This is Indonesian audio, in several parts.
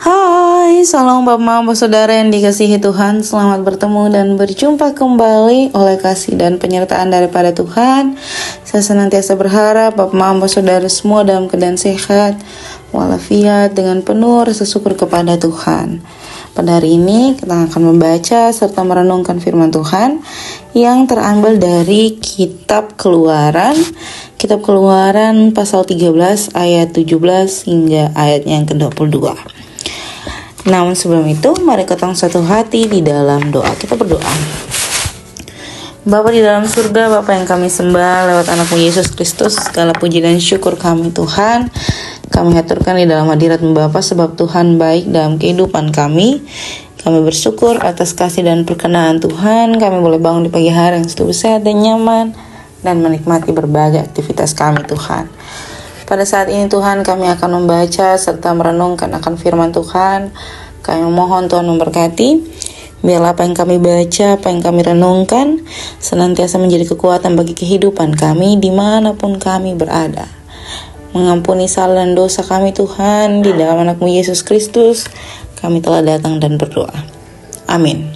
Hai, salam Bapak Mama Saudara yang dikasihi Tuhan. Selamat bertemu dan berjumpa kembali oleh kasih dan penyertaan daripada Tuhan. Saya senantiasa berharap Bapak Mama Saudara semua dalam keadaan sehat walafiat dengan penuh rasa syukur kepada Tuhan. Pada hari ini kita akan membaca serta merenungkan firman Tuhan yang terambil dari Kitab Keluaran pasal 13 ayat 17 hingga ayat yang ke-22. Namun sebelum itu, mari kita satu hati di dalam doa. Kita berdoa. Bapa di dalam surga, Bapa yang kami sembah lewat anakmu Yesus Kristus, segala puji dan syukur kami Tuhan, kami haturkan di dalam hadirat-Mu Bapa, sebab Tuhan baik dalam kehidupan kami. Kami bersyukur atas kasih dan perkenan Tuhan. Kami boleh bangun di pagi hari yang setubuh sehat dan nyaman, dan menikmati berbagai aktivitas kami Tuhan. Pada saat ini Tuhan, kami akan membaca serta merenungkan akan firman Tuhan. Kami mohon Tuhan memberkati. Biarlah apa yang kami baca, apa yang kami renungkan senantiasa menjadi kekuatan bagi kehidupan kami dimanapun kami berada. Mengampuni salah dan dosa kami Tuhan, di dalam anakmu Yesus Kristus kami telah datang dan berdoa. Amin.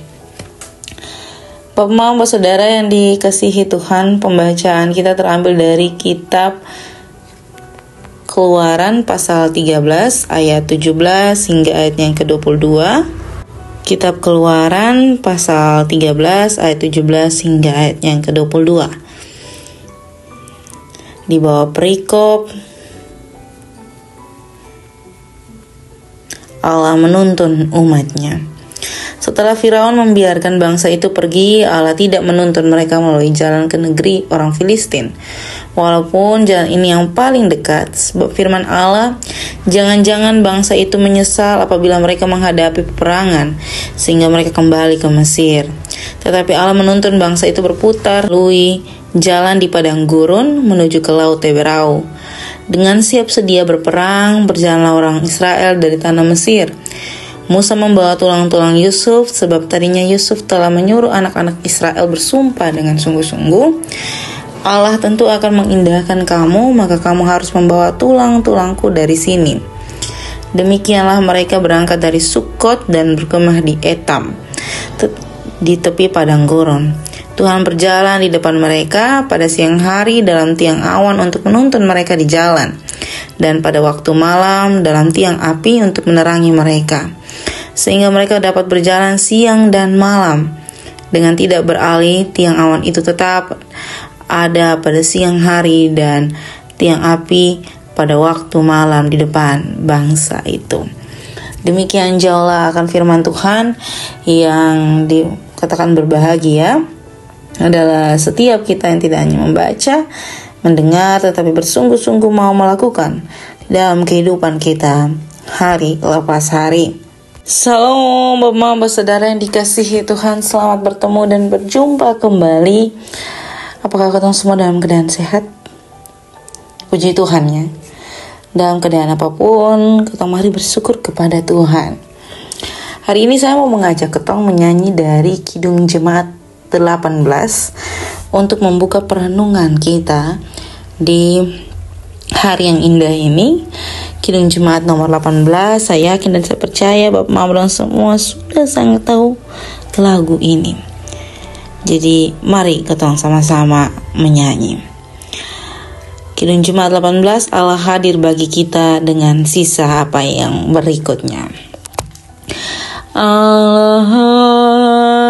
Bapak Mama Saudara yang dikasihi Tuhan, pembacaan kita terambil dari kitab Keluaran pasal 13 ayat 17 hingga ayat yang ke-22. Kitab Keluaran pasal 13 ayat 17 hingga ayat yang ke-22. Di bawah perikop Allah menuntun umatnya. Setelah Firaun membiarkan bangsa itu pergi, Allah tidak menuntun mereka melalui jalan ke negeri orang Filistin. Walaupun jalan ini yang paling dekat, sebab firman Allah, jangan-jangan bangsa itu menyesal apabila mereka menghadapi peperangan, sehingga mereka kembali ke Mesir. Tetapi Allah menuntun bangsa itu berputar melalui jalan di padang gurun menuju ke laut Teberau. Dengan siap sedia berperang, berjalanlah orang Israel dari tanah Mesir. Musa membawa tulang-tulang Yusuf, sebab tadinya Yusuf telah menyuruh anak-anak Israel bersumpah dengan sungguh-sungguh, Allah tentu akan mengindahkan kamu, maka kamu harus membawa tulang-tulangku dari sini. Demikianlah mereka berangkat dari Sukot dan berkemah di Etam, di tepi padang gurun. Tuhan berjalan di depan mereka pada siang hari dalam tiang awan untuk menuntun mereka di jalan, dan pada waktu malam dalam tiang api untuk menerangi mereka, sehingga mereka dapat berjalan siang dan malam dengan tidak beralih. Tiang awan itu tetap ada pada siang hari dan tiang api pada waktu malam di depan bangsa itu. Demikian jauhlah akan firman Tuhan. Yang dikatakan berbahagia adalah setiap kita yang tidak hanya membaca, mendengar, tetapi bersungguh-sungguh mau melakukan dalam kehidupan kita hari lepas hari. Salam Bapak Saudara yang dikasihi Tuhan, selamat bertemu dan berjumpa kembali. Apakah kita semua dalam keadaan sehat? Puji Tuhan ya. Dalam keadaan apapun, kita mari bersyukur kepada Tuhan. Hari ini saya mau mengajak ketong menyanyi dari Kidung Jemaat 18 untuk membuka perenungan kita di hari yang indah ini. Kidung Jemaat nomor 18. Saya yakin dan saya percaya Bapak Mama dan semua sudah sangat tahu lagu ini. Jadi mari kita sama-sama menyanyi. Kidung Jemaat 18, Allah hadir bagi kita dengan sisa apa yang berikutnya. Allah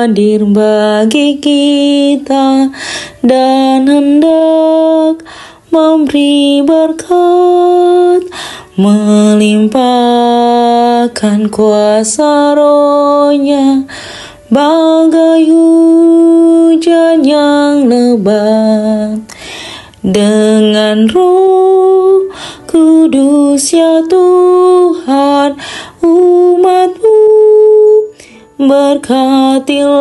hadir bagi kita dan hendak memberi berkat, melimpahkan kuasa Roh-Nya bagai hujan yang lebat. Dengan Roh Kudus ya Tuhan umat-Mu, berkatilah,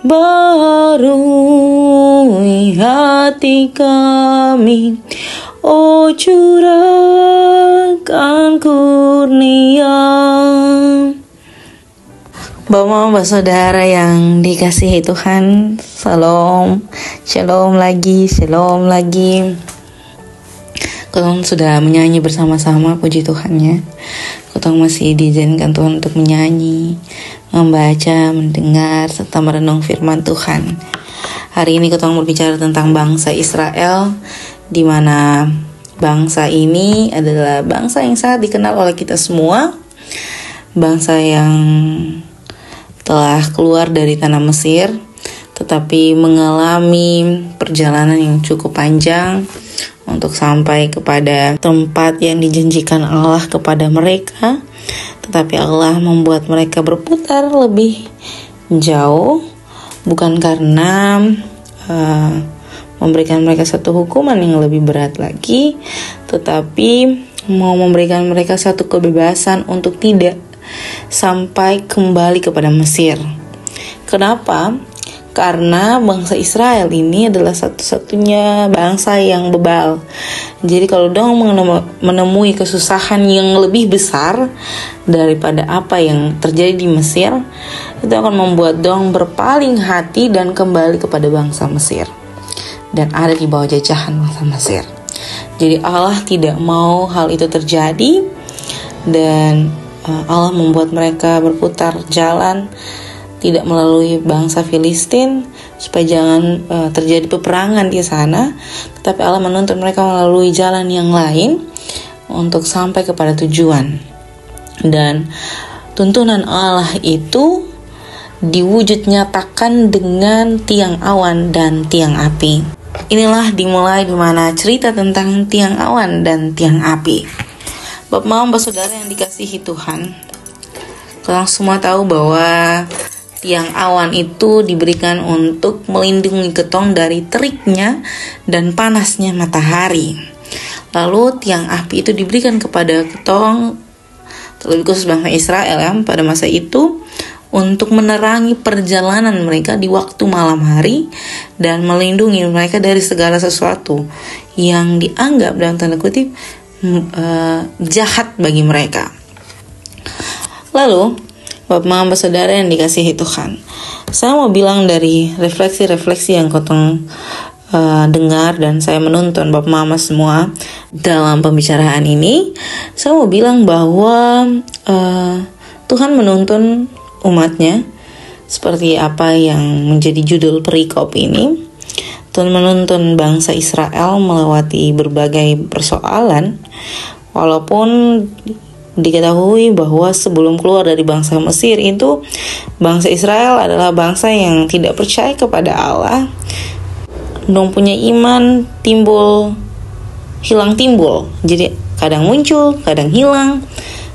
barui hati kami, oh curahkan kurnia. Bapak saudara yang dikasihi Tuhan, shalom lagi. Kita sudah menyanyi bersama-sama, puji Tuhan ya. Ketong masih diizinkan Tuhan untuk menyanyi, membaca, mendengar, serta merenung firman Tuhan. Hari ini ketong berbicara tentang bangsa Israel, di mana bangsa ini adalah bangsa yang sangat dikenal oleh kita semua. Bangsa yang telah keluar dari tanah Mesir, tetapi mengalami perjalanan yang cukup panjang untuk sampai kepada tempat yang dijanjikan Allah kepada mereka. Tetapi Allah membuat mereka berputar lebih jauh, bukan karena memberikan mereka satu hukuman yang lebih berat lagi, tetapi mau memberikan mereka satu kebebasan untuk tidak sampai kembali kepada Mesir. Kenapa? Karena bangsa Israel ini adalah satu-satunya bangsa yang bebal. Jadi kalau dong menemui kesusahan yang lebih besar daripada apa yang terjadi di Mesir, itu akan membuat dong berpaling hati dan kembali kepada bangsa Mesir dan ada di bawah jajahan bangsa Mesir. Jadi Allah tidak mau hal itu terjadi, dan Allah membuat mereka berputar jalan tidak melalui bangsa Filistin supaya jangan terjadi peperangan di sana, tetapi Allah menuntun mereka melalui jalan yang lain untuk sampai kepada tujuan. Dan tuntunan Allah itu diwujud nyatakan dengan tiang awan dan tiang api. Inilah dimulai di mana cerita tentang tiang awan dan tiang api. Bapak Mama Saudara yang dikasihi Tuhan, kalian semua tahu bahwa tiang awan itu diberikan untuk melindungi ketong dari teriknya dan panasnya matahari. Lalu tiang api itu diberikan kepada ketong, terlebih khusus bangsa Israel ya, pada masa itu untuk menerangi perjalanan mereka di waktu malam hari dan melindungi mereka dari segala sesuatu yang dianggap dalam tanda kutip jahat bagi mereka. Lalu Bapak Mama Saudara yang dikasihi Tuhan, saya mau bilang dari refleksi-refleksi yang kotong dengar dan saya menuntun Bapak Mama semua dalam pembicaraan ini. Saya mau bilang bahwa Tuhan menuntun umatnya seperti apa yang menjadi judul perikop ini. Tuhan menuntun bangsa Israel melewati berbagai persoalan, walaupun diketahui bahwa sebelum keluar dari bangsa Mesir itu, bangsa Israel adalah bangsa yang tidak percaya kepada Allah. Dong punya iman hilang timbul. Jadi kadang muncul, kadang hilang,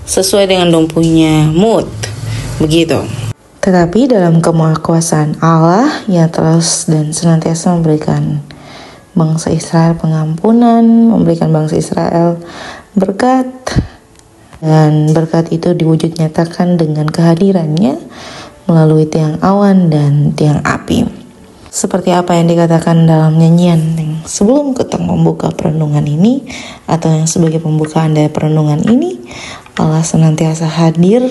sesuai dengan dong punya mood. Begitu. Tetapi dalam kemahakuasaan Allah yang terus dan senantiasa memberikan bangsa Israel pengampunan, memberikan bangsa Israel berkat, dan berkat itu diwujud nyatakan dengan kehadirannya melalui tiang awan dan tiang api. Seperti apa yang dikatakan dalam nyanyian yang sebelum kita membuka perenungan ini, atau yang sebagai pembukaan dari perenungan ini, Allah senantiasa hadir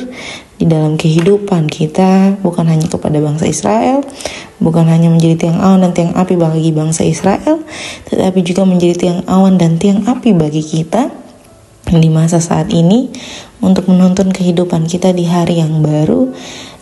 di dalam kehidupan kita, bukan hanya kepada bangsa Israel, bukan hanya menjadi tiang awan dan tiang api bagi bangsa Israel, tetapi juga menjadi tiang awan dan tiang api bagi kita di masa saat ini, untuk menuntun kehidupan kita di hari yang baru,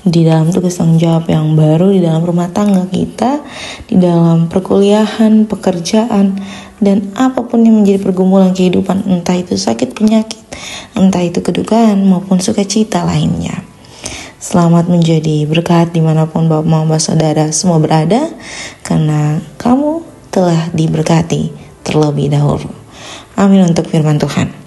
di dalam tugas tanggung jawab yang baru, di dalam rumah tangga kita, di dalam perkuliahan, pekerjaan, dan apapun yang menjadi pergumulan kehidupan, entah itu sakit penyakit, entah itu kedukaan maupun sukacita lainnya. Selamat menjadi berkat dimanapun Bapak Mama Saudara semua berada, karena kamu telah diberkati terlebih dahulu. Amin untuk firman Tuhan.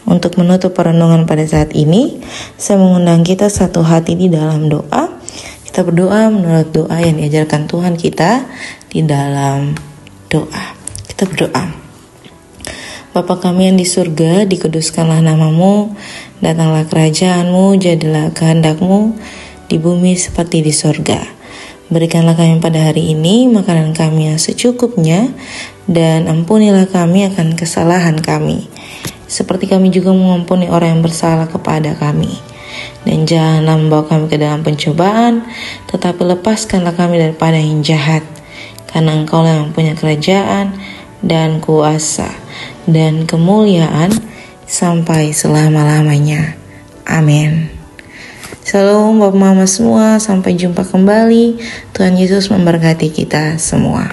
Untuk menutup perenungan pada saat ini, saya mengundang kita satu hati di dalam doa. Kita berdoa menurut doa yang diajarkan Tuhan kita di dalam doa. Kita berdoa. Bapa kami yang di surga, dikuduskanlah namamu, datanglah kerajaanmu, jadilah kehendakmu di bumi seperti di surga. Berikanlah kami pada hari ini makanan kami yang secukupnya, dan ampunilah kami akan kesalahan kami, seperti kami juga mengampuni orang yang bersalah kepada kami. Dan janganlah membawa kami ke dalam pencobaan, tetapi lepaskanlah kami daripada yang jahat. Karena Engkau-lah yang punya kerajaan dan kuasa dan kemuliaan sampai selama-lamanya. Amin. Shalom Bapak Mama semua, sampai jumpa kembali. Tuhan Yesus memberkati kita semua.